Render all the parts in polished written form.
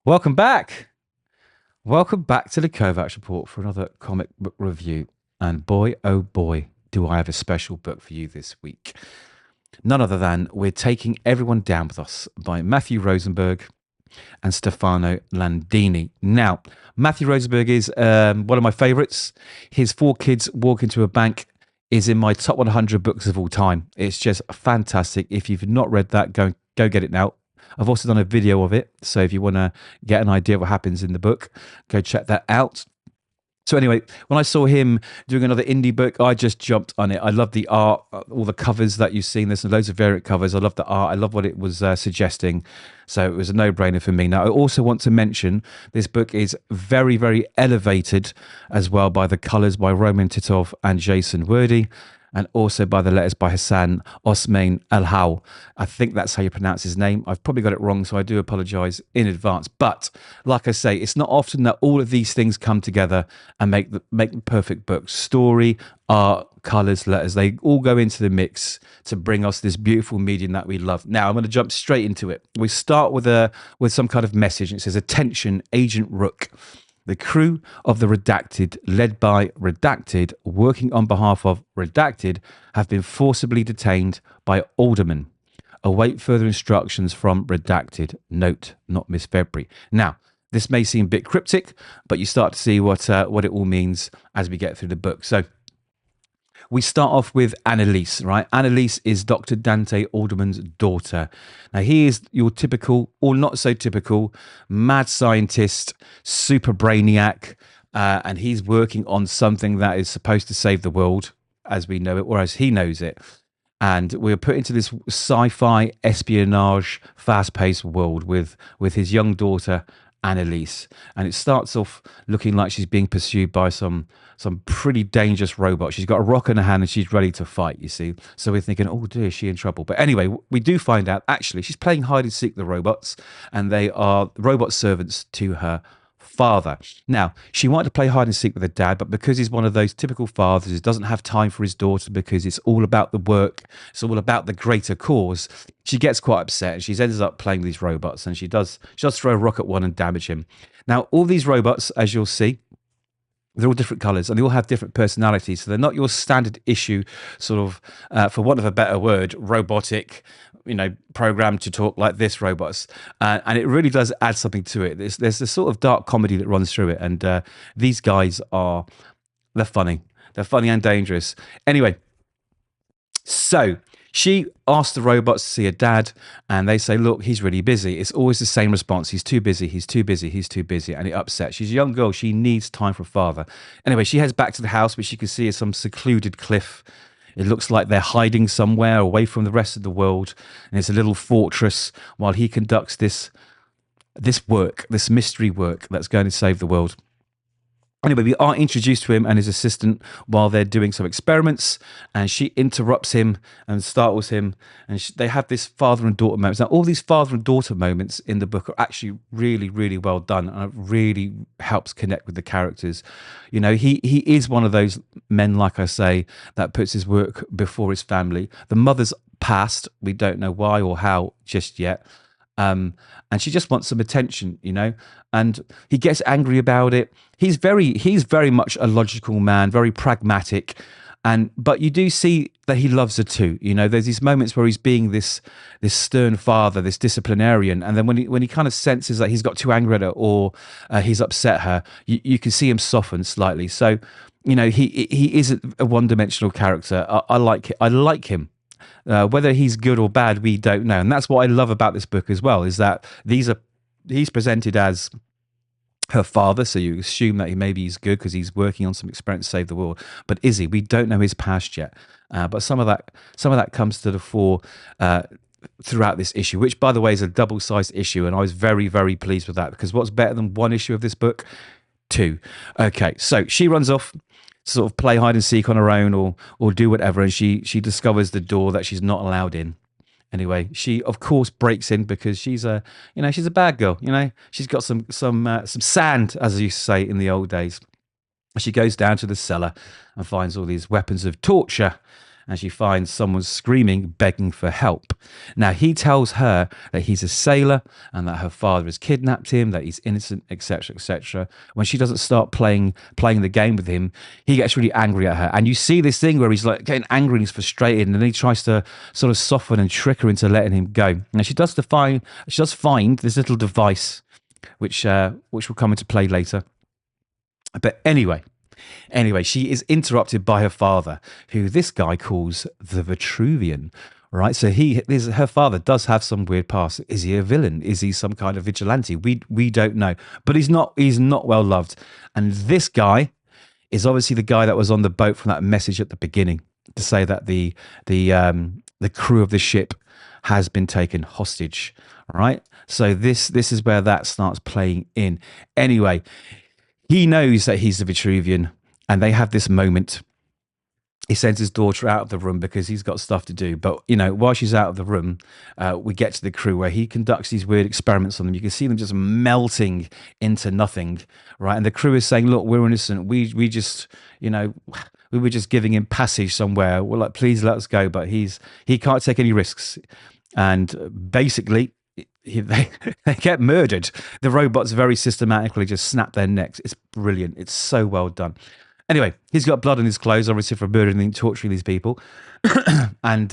Welcome back. Welcome back to the Kovacs Report for another comic book review. And boy, oh boy, do I have a special book for you this week. None other than We're Taking Everyone Down With Us by Matthew Rosenberg and Stefano Landini. Now, Matthew Rosenberg is one of my favorites. His Four Kids Walk Into a Bank is in my top 100 books of all time. It's just fantastic. If you've not read that, go get it now. I've also done a video of it, so if you want to get an idea of what happens in the book, go check that out. So anyway, when I saw him doing another indie book, I just jumped on it. I love the art, all the covers that you've seen. There's loads of variant covers. I love the art. I love what it was suggesting. So it was a no-brainer for me. Now, I also want to mention this book is very, very elevated as well by the colours by Roman Titov and Jason Wordie, and also by the letters by Hassan Osman Al-Haw. I think that's how you pronounce his name. I've probably got it wrong, so I do apologize in advance. But like I say, it's not often that all of these things come together and make the perfect book. Story, art, colors, letters, they all go into the mix to bring us this beautiful medium that we love. Now, I'm going to jump straight into it. We start with some kind of message. It says, "Attention, Agent Rook. The crew of the Redacted, led by Redacted, working on behalf of Redacted, have been forcibly detained by aldermen. Await further instructions from Redacted. Note, not Miss February." Now, this may seem a bit cryptic, but you start to see what it all means as we get through the book. So we start off with Annalise, right? Annalise is Dr. Dante Alderman's daughter. Now, he is your typical, or not so typical, mad scientist, super brainiac, and he's working on something that is supposed to save the world as we know it, or as he knows it. And we're put into this sci-fi espionage, fast-paced world with his young daughter, Annalise. And it starts off looking like she's being pursued by some pretty dangerous robot. She's got a rock in her hand and she's ready to fight, you see. So we're thinking, oh dear, is she in trouble? But anyway, we do find out, actually, she's playing hide and seek with the robots, and they are robot servants to her father. Now, she wanted to play hide and seek with her dad, but because he's one of those typical fathers who doesn't have time for his daughter because it's all about the work, it's all about the greater cause, she gets quite upset and she ends up playing these robots, and she does throw a rock at one and damage him. Now, all these robots, as you'll see, they're all different colors and they all have different personalities. So they're not your standard issue, sort of, for want of a better word, robotic, programmed to talk like this robots. And it really does add something to it. There's this sort of dark comedy that runs through it. And these guys they're funny. They're funny and dangerous. Anyway, so she asks the robots to see her dad, and they say, look, he's really busy. It's always the same response. He's too busy, he's too busy, he's too busy. And it upsets. She's a young girl. She needs time for a father. Anyway, she heads back to the house, which you can see is some secluded cliff. It looks like they're hiding somewhere away from the rest of the world. And it's a little fortress while he conducts this work, this mystery work that's going to save the world. Anyway, we are introduced to him and his assistant while they're doing some experiments, and she interrupts him and startles him, and they have this father and daughter moments. Now, all these father and daughter moments in the book are actually really, really well done, and it really helps connect with the characters. He is one of those men, like I say, that puts his work before his family. The mother's passed. We don't know why or how just yet. And she just wants some attention, and he gets angry about it. He's very much a logical man, very pragmatic, but you do see that he loves her too. There's these moments where he's being this stern father, this disciplinarian, and then when he kind of senses that he's got too angry at her or he's upset her, you can see him soften slightly. So, he isn't a one-dimensional character. I like him. Whether he's good or bad, we don't know. And that's what I love about this book as well, is that he's presented as her father, so you assume that maybe he's good because he's working on some experiment to save the world. But is he? We don't know his past yet. But some of that comes to the fore throughout this issue, which, by the way, is a double-sized issue, and I was very, very pleased with that, because what's better than one issue of this book? Two. Okay, so she runs off, sort of play hide and seek on her own or do whatever, and she discovers the door that she's not allowed in. Anyway, she of course breaks in because she's a bad girl. She's got some sand, as I used to say in the old days. She goes down to the cellar and finds all these weapons of torture, and she finds someone screaming, begging for help. Now, he tells her that he's a sailor and that her father has kidnapped him, that he's innocent, etc., etc. When she doesn't start playing the game with him, he gets really angry at her. And you see this thing where he's like getting angry and he's frustrated, and then he tries to sort of soften and trick her into letting him go. Now, she does find this little device which will come into play later. But anyway, she is interrupted by her father, who this guy calls the Vitruvian. Right, so her father does have some weird past. Is he a villain? Is he some kind of vigilante? We don't know, but he's not well loved. And this guy is obviously the guy that was on the boat from that message at the beginning to say that the crew of the ship has been taken hostage. Right, so this is where that starts playing in. Anyway, he knows that he's the Vitruvian, and they have this moment. He sends his daughter out of the room because he's got stuff to do. But, while she's out of the room, we get to the crew where he conducts these weird experiments on them. You can see them just melting into nothing, right? And the crew is saying, look, we're innocent. We just, we were just giving him passage somewhere. We're like, please let us go. But he can't take any risks. And basically, they get murdered. The robots very systematically just snap their necks. It's brilliant. It's so well done. Anyway, he's got blood on his clothes, obviously, for murdering and torturing these people. And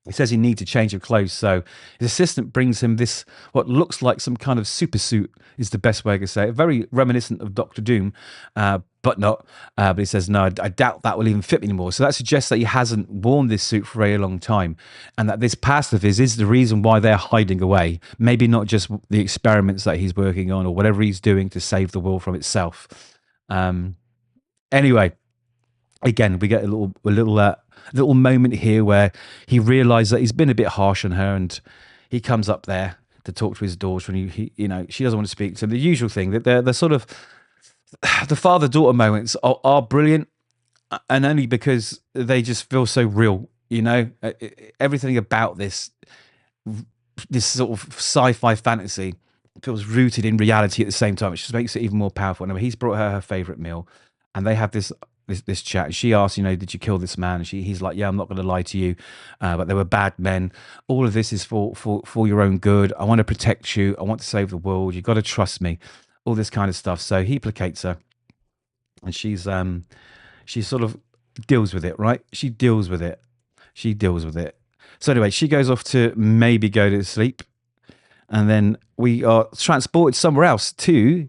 he says he needs to change of clothes. So his assistant brings him this, what looks like some kind of super suit, is the best way I could say it. Very reminiscent of Doctor Doom, but not. But he says, no, I doubt that will even fit me anymore. So that suggests that he hasn't worn this suit for a very long time, and that this past of his is the reason why they're hiding away. Maybe not just the experiments that he's working on or whatever he's doing to save the world from itself. Anyway, again, we get a little moment here where he realizes that he's been a bit harsh on her, and he comes up there to talk to his daughter, and he she doesn't want to speak to him. The usual thing that they're sort of the father-daughter moments are brilliant, and only because they just feel so real. Everything about this sort of sci-fi fantasy feels rooted in reality at the same time. It just makes it even more powerful. And he's brought her favorite meal, and they have this chat. She asks, did you kill this man? And he's like, yeah, I'm not going to lie to you, but they were bad men. All of this is for your own good. I want to protect you. I want to save the world. You've got to trust me. All this kind of stuff. So he placates her, and she sort of deals with it, right? She deals with it. So anyway, she goes off to maybe go to sleep, and then we are transported somewhere else to,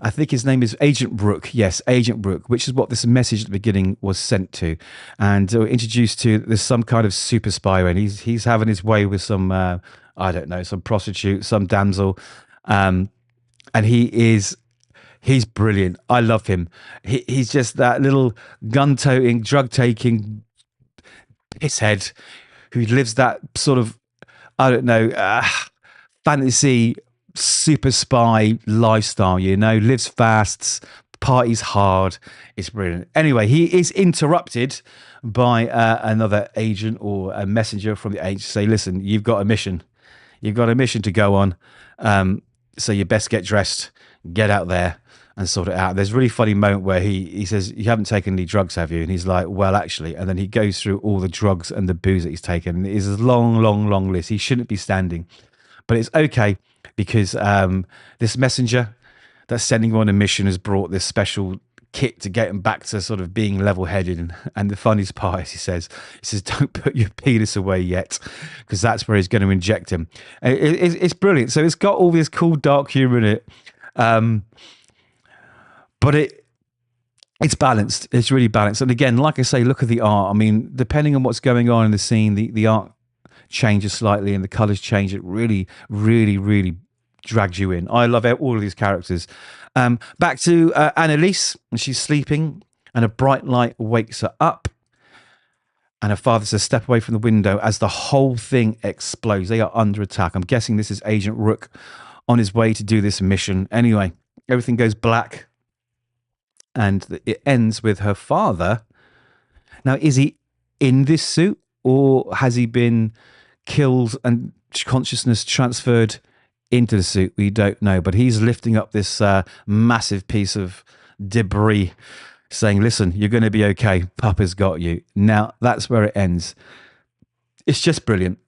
I think his name is Agent Brooke. Yes, Agent Brooke, which is what this message at the beginning was sent to. And we're introduced to there's some kind of super spy, and he's having his way with some, I don't know, some prostitute, some damsel. And he's brilliant. I love him. He's just that little gun-toting, drug-taking pisshead who lives that sort of, I don't know, fantasy super spy lifestyle, lives fast, parties hard. It's brilliant. Anyway, he is interrupted by another agent or a messenger from the agency say, listen, you've got a mission to go on, so you best get dressed, get out there and sort it out. There's a really funny moment where he says, you haven't taken any drugs, have you? And he's like, well, actually. And then he goes through all the drugs and the booze that he's taken. And it is a long, long, long list. He shouldn't be standing, but it's okay, because this messenger that's sending him on a mission has brought this special kit to get him back to sort of being level-headed. And the funniest part is he says, don't put your penis away yet, because that's where he's going to inject him. It's brilliant. So it's got all this cool dark humor in it, but it's balanced. It's really balanced. And again, like I say, look at the art. I mean, depending on what's going on in the scene, the art changes slightly and the colors change. It really, really, really drags you in. I love all of these characters. Back to Annalise, and she's sleeping, and a bright light wakes her up, and her father says, step away from the window, as the whole thing explodes. They are under attack. I'm guessing this is Agent Rook on his way to do this mission. Anyway, everything goes black, and it ends with her father. Now, is he in this suit, or has he been killed and consciousness transferred into the suit? We don't know, but he's lifting up this massive piece of debris, saying, listen, you're going to be okay. Papa's got you. Now, that's where it ends. It's just brilliant.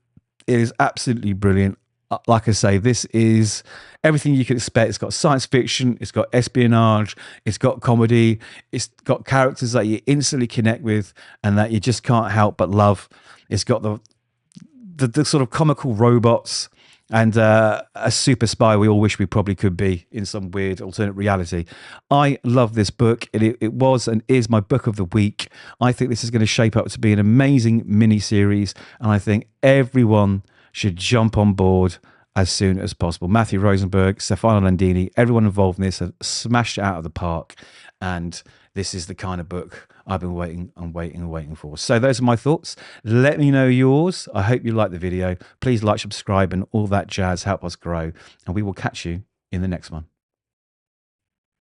It is absolutely brilliant. Like I say, this is everything you could expect. It's got science fiction, it's got espionage, it's got comedy, it's got characters that you instantly connect with and that you just can't help but love. It's got the sort of comical robots and a super spy we all wish we probably could be in some weird alternate reality. I love this book. It was and is my book of the week. I think this is going to shape up to be an amazing mini series, and I think everyone should jump on board as soon as possible. Matthew Rosenberg, Stefano Landini, everyone involved in this have smashed it out of the park, and this is the kind of book I've been waiting for. So those are my thoughts. Let me know yours. I hope you like the video. Please like, subscribe, and all that jazz. Help us grow, and we will catch you in the next one.